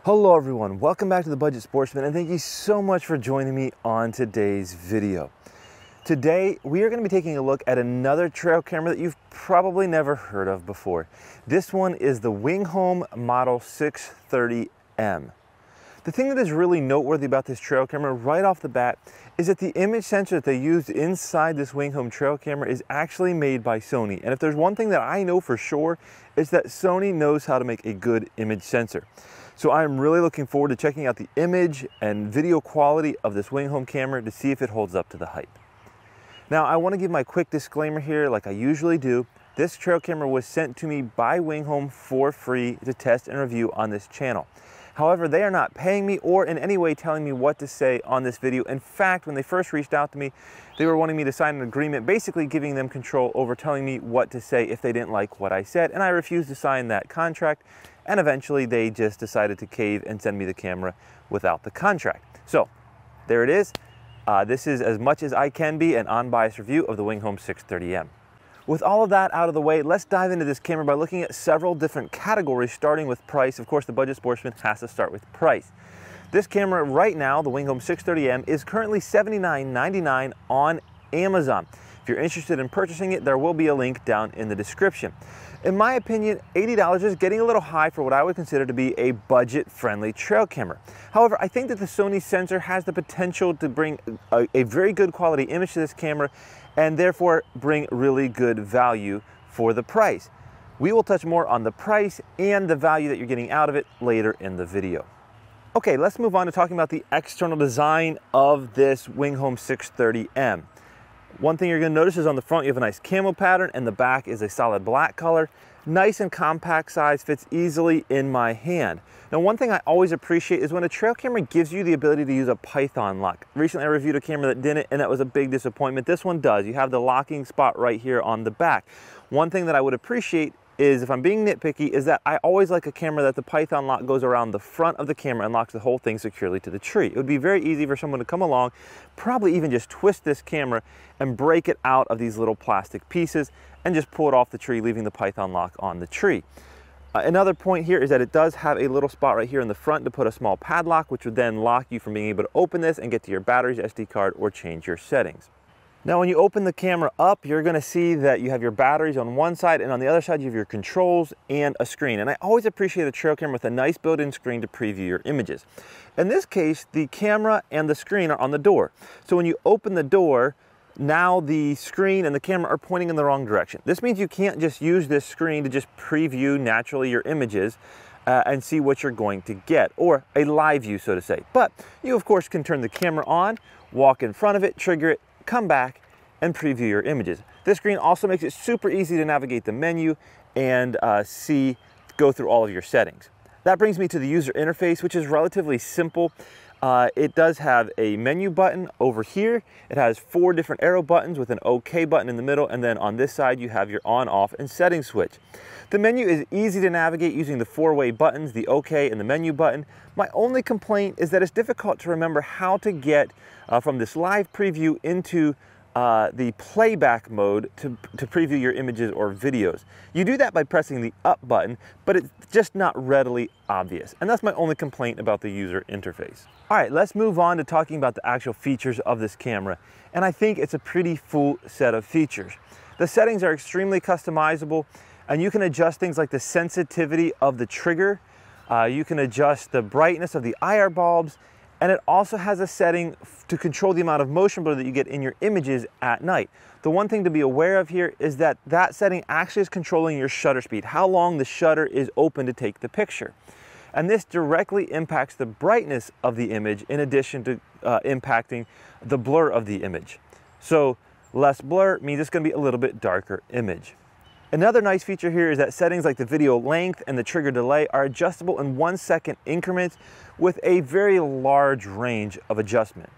Hello everyone, welcome back to The Budget Sportsman, and thank you so much for joining me on today's video. Today we are going to be taking a look at another trail camera that you've probably never heard of before. This one is the Winghome Model 630M. The thing that is really noteworthy about this trail camera right off the bat is that the image sensor that they used inside this Winghome trail camera is actually made by Sony. And if there's one thing that I know for sure, it's that Sony knows how to make a good image sensor. So I'm really looking forward to checking out the image and video quality of this Winghome camera to see if it holds up to the hype. Now I want to give my quick disclaimer here like I usually do. This trail camera was sent to me by Winghome for free to test and review on this channel. However, they are not paying me or in any way telling me what to say on this video. In fact, when they first reached out to me, they were wanting me to sign an agreement, basically giving them control over telling me what to say if they didn't like what I said, and I refused to sign that contract, and eventually they just decided to cave and send me the camera without the contract. So, there it is. This is as much as I can be an unbiased review of the Winghome 630M. With all of that out of the way, let's dive into this camera by looking at several different categories, starting with price. Of course, the Budget Sportsman has to start with price. This camera right now, the Winghome 630M, is currently $79.99 on Amazon. If you're interested in purchasing it, there will be a link down in the description. In my opinion, $80 is getting a little high for what I would consider to be a budget-friendly trail camera. However, I think that the Sony sensor has the potential to bring a very good quality image to this camera and therefore bring really good value for the price. We will touch more on the price and the value that you're getting out of it later in the video. Okay, let's move on to talking about the external design of this Winghome 630M. One thing you're going to notice is on the front you have a nice camo pattern and the back is a solid black color. Nice and compact size, fits easily in my hand. Now one thing I always appreciate is when a trail camera gives you the ability to use a Python lock. Recently I reviewed a camera that didn't, and that was a big disappointment. This one does. You have the locking spot right here on the back. One thing that I would appreciate is, if I'm being nitpicky, is that I always like a camera that the Python lock goes around the front of the camera and locks the whole thing securely to the tree. It would be very easy for someone to come along, probably even just twist this camera and break it out of these little plastic pieces and just pull it off the tree, leaving the Python lock on the tree. Another point here is that it does have a little spot right here in the front to put a small padlock, which would then lock you from being able to open this and get to your batteries, SD card, or change your settings. Now when you open the camera up, you're going to see that you have your batteries on one side, and on the other side you have your controls and a screen. And I always appreciate a trail camera with a nice built-in screen to preview your images. In this case, the camera and the screen are on the door. So when you open the door, now the screen and the camera are pointing in the wrong direction. This means you can't just use this screen to just preview naturally your images and see what you're going to get, or a live view, so to say. But you of course can turn the camera on, walk in front of it, trigger it, come back and preview your images. This screen also makes it super easy to navigate the menu and go through all of your settings. That brings me to the user interface, which is relatively simple. It does have a menu button over here. It has 4 different arrow buttons with an OK button in the middle, and then on this side you have your on, off, and setting switch. The menu is easy to navigate using the 4-way buttons, the OK and the menu button. My only complaint is that it's difficult to remember how to get from this live preview into the playback mode to preview your images or videos. You do that by pressing the up button, but it's just not readily obvious. And that's my only complaint about the user interface. All right, let's move on to talking about the actual features of this camera. And I think it's a pretty full set of features. The settings are extremely customizable, and you can adjust things like the sensitivity of the trigger. You can adjust the brightness of the IR bulbs, and it also has a setting to control the amount of motion blur that you get in your images at night. The one thing to be aware of here is that that setting actually is controlling your shutter speed, how long the shutter is open to take the picture. And this directly impacts the brightness of the image in addition to impacting the blur of the image. So less blur means it's going to be a little bit darker image. Another nice feature here is that settings like the video length and the trigger delay are adjustable in 1-second increments with a very large range of adjustment.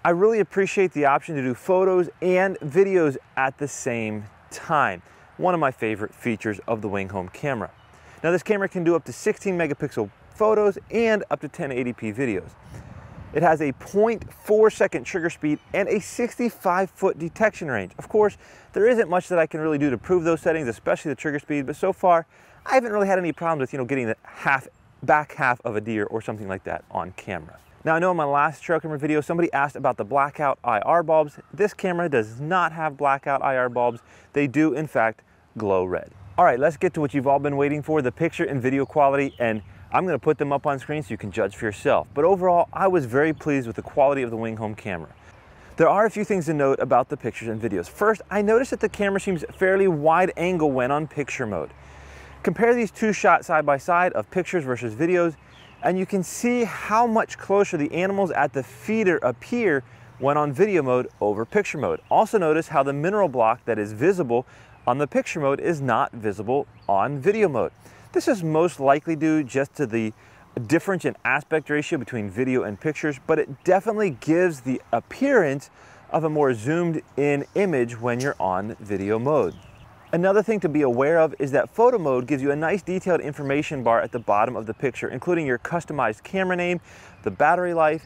I really appreciate the option to do photos and videos at the same time. One of my favorite features of the Winghome camera. Now this camera can do up to 16 megapixel photos and up to 1080p videos. It has a 0.4 second trigger speed and a 65-foot detection range. Of course, there isn't much that I can really do to prove those settings, especially the trigger speed, but so far I haven't really had any problems with getting the half back half of a deer or something like that on camera. Now, I know in my last trail camera video, somebody asked about the blackout IR bulbs. This camera does not have blackout IR bulbs. They do, in fact, glow red. All right, let's get to what you've all been waiting for, the picture and video quality, and I'm gonna put them up on screen so you can judge for yourself. But overall, I was very pleased with the quality of the Wing Home camera. There are a few things to note about the pictures and videos. First, I noticed that the camera seems fairly wide angle when on picture mode. Compare these two shots side by side of pictures versus videos, and you can see how much closer the animals at the feeder appear when on video mode over picture mode. Also notice how the mineral block that is visible on the picture mode is not visible on video mode. This is most likely due just to the difference in aspect ratio between video and pictures, but it definitely gives the appearance of a more zoomed in image when you're on video mode. Another thing to be aware of is that photo mode gives you a nice detailed information bar at the bottom of the picture, including your customized camera name, the battery life,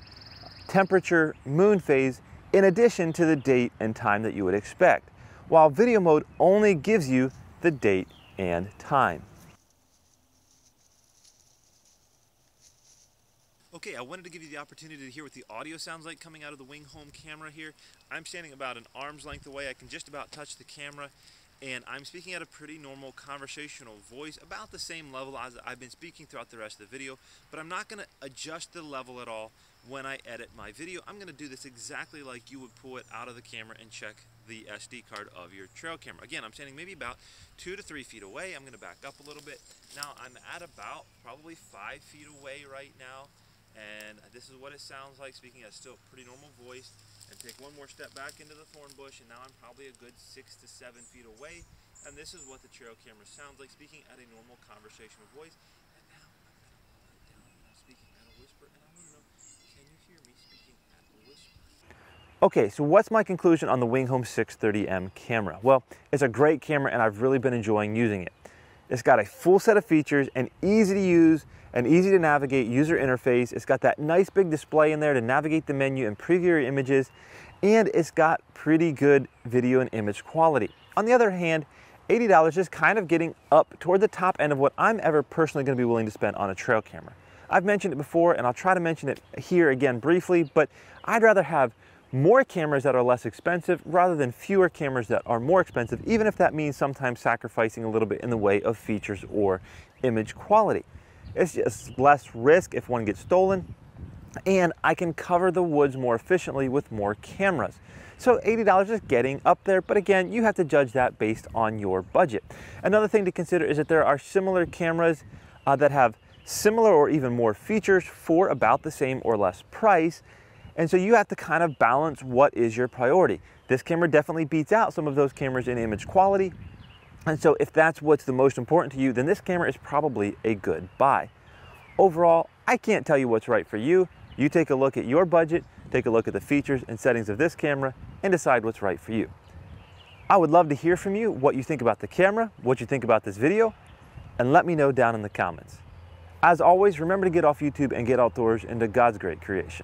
temperature, moon phase, in addition to the date and time that you would expect, while video mode only gives you the date and time. Okay, I wanted to give you the opportunity to hear what the audio sounds like coming out of the Wing Home camera here. I'm standing about an arm's length away. I can just about touch the camera, and I'm speaking at a pretty normal conversational voice, about the same level as I've been speaking throughout the rest of the video, but I'm not going to adjust the level at all when I edit my video. I'm going to do this exactly like you would pull it out of the camera and check the SD card of your trail camera. Again, I'm standing maybe about 2 to 3 feet away. I'm going to back up a little bit. Now I'm at about probably 5 feet away right now, and this is what it sounds like speaking at still a pretty normal voice. And take one more step back into the thorn bush, and now I'm probably a good 6 to 7 feet away, and this is what the trail camera sounds like speaking at a normal conversational voice. And now I'm going to put it down, and I'm speaking at a whisper, and I want to know, can you hear me speaking at a whisper? Okay, so what's my conclusion on the Wing Home 630M camera? Well, it's a great camera, and I've really been enjoying using it. It's got a full set of features, an easy to use and easy to navigate user interface. It's got that nice big display in there to navigate the menu and preview your images, and it's got pretty good video and image quality. On the other hand, $80 is kind of getting up toward the top end of what I'm ever personally going to be willing to spend on a trail camera. I've mentioned it before, and I'll try to mention it here again briefly, but I'd rather have more cameras that are less expensive rather than fewer cameras that are more expensive, even if that means sometimes sacrificing a little bit in the way of features or image quality. It's just less risk if one gets stolen, and I can cover the woods more efficiently with more cameras. So $80 is getting up there, but again, you have to judge that based on your budget. Another thing to consider is that there are similar cameras that have similar or even more features for about the same or less price, and so you have to kind of balance what is your priority. This camera definitely beats out some of those cameras in image quality, and so if that's what's the most important to you, then this camera is probably a good buy. Overall, I can't tell you what's right for you. You take a look at your budget, take a look at the features and settings of this camera, and decide what's right for you. I would love to hear from you what you think about the camera, what you think about this video, and let me know down in the comments. As always, remember to get off YouTube and get outdoors into God's great creation.